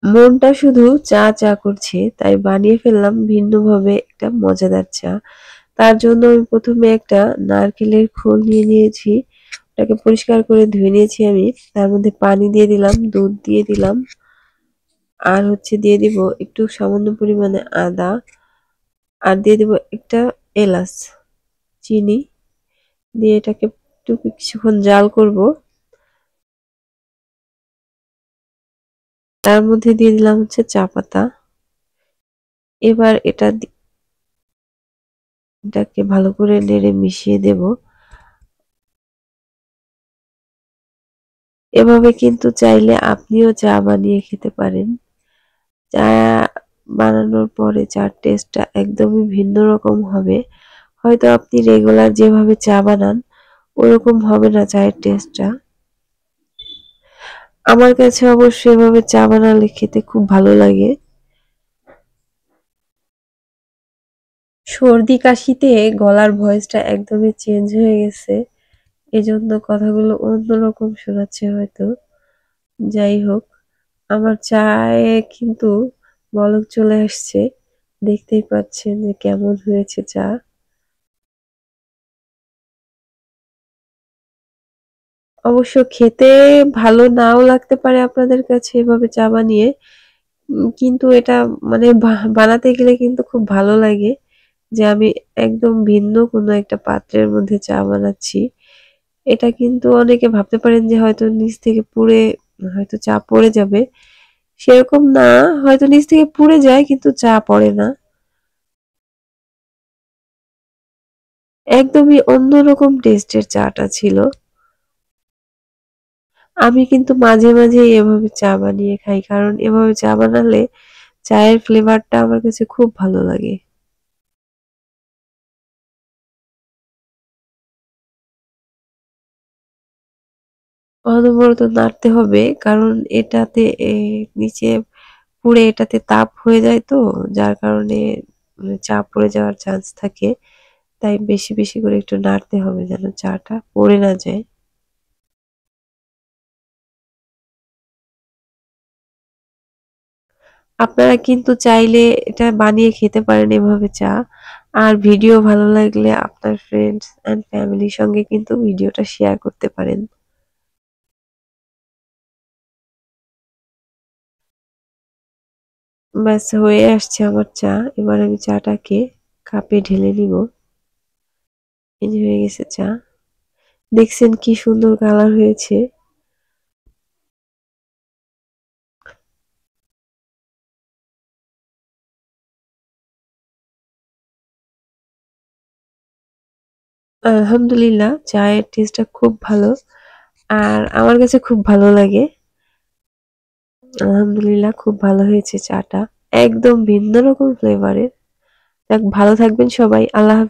মনটা শুধু চা চা করছে, তাই বানিয়ে ফেললাম ভিন্নভাবে একটা মজাদার চা। তার জন্য আমি প্রথমে একটা নারকেলের খোল নিয়ে নিয়েছি। ওটাকে পরিষ্কার করে ধুয়ে নিয়েছি আমি। তার মধ্যে পানি দিয়ে দিলাম, দুধ দিয়ে দিলাম, আর দিয়ে দিব একটু সামান্য পরিমাণে আদা, আর দিয়ে দিব একটা এলাচ, চিনি দিয়ে এটাকে একটু কিছুক্ষণ জাল করব। তার মধ্যে দিয়ে দিলাম চা পাতা। এবার এটাকে ভালো করে নেড়ে মিশিয়ে দেব। এভাবে কিন্তু চাইলে আপনিও চা বানিয়ে খেতে পারেন। চা বানানোর পরে চার টেস্টটা একদমই ভিন্ন রকম হবে। হয়তো আপনি রেগুলার যেভাবে চা বানান ওরকম হবে না চায়ের টেস্টটা। আমার কাছে অবশ্য এভাবে চা বানালে খেতে খুব ভালো লাগে। সর্দি কাশিতে গলার ভয়েসটা একদমই চেঞ্জ হয়ে গেছে, এজন্য কথাগুলো অন্যরকম শোনাচ্ছে হয়তো। যাই হোক, আমার চায়ে কিন্তু বলক চলে আসছে, দেখতেই পাচ্ছেন যে কেমন হয়েছে চা। অবশ্য খেতে ভালো নাও লাগতে পারে আপনাদের কাছে এভাবে চা বানিয়ে, কিন্তু এটা মানে বানাতে গেলে কিন্তু খুব ভালো লাগে যে আমি একদম ভিন্ন কোনো একটা পাত্রের মধ্যে চা বানাচ্ছি। এটা কিন্তু অনেকে ভাবতে পারেন যে হয়তো নিচ থেকে পুড়ে হয়তো চা পড়ে যাবে, সেরকম না। হয়তো নিচ থেকে পুড়ে যায় কিন্তু চা পড়ে না। একদমই অন্যরকম টেস্টের চাটা ছিল। আমি কিন্তু মাঝে মাঝে এভাবে চা বানিয়ে খাই, কারণ এভাবে চা বানালে চায়ের ফ্লেভারটা আমার কাছে খুব ভালো লাগে। অনবরত নাড়তে হবে, কারণ এটাতে নিচে পুড়ে এটাতে তাপ হয়ে যায় তো, যার কারণে চা পড়ে যাওয়ার চান্স থাকে। তাই বেশি বেশি করে একটু নাড়তে হবে যেন চাটা পড়ে না যায়। আপনারা কিন্তু চাইলে এটা বানিয়ে খেতে পারেন এভাবে চা। আর ভিডিও ভালো লাগলে আপনার ফ্রেন্ডস এন্ড ফ্যামিলির সঙ্গে কিন্তু ভিডিওটা শেয়ার করতে পারেন। ব্যাস হয়ে আসছে আমার চা। এবার আমি চাটাকে কাপে ঢেলে নিব। এই যে হয়ে গেছে চা। দেখছেন কি সুন্দর কালার হয়েছে। আলহামদুলিল্লাহ, চায়ের টেস্টটা খুব ভালো। আর আমার কাছে খুব ভালো লাগে। আলহামদুলিল্লাহ, খুব ভালো হয়েছে চাটা। একদম ভিন্ন রকম ফ্লেভারের। যাক, ভালো থাকবেন সবাই। আল্লাহ হাফেজ।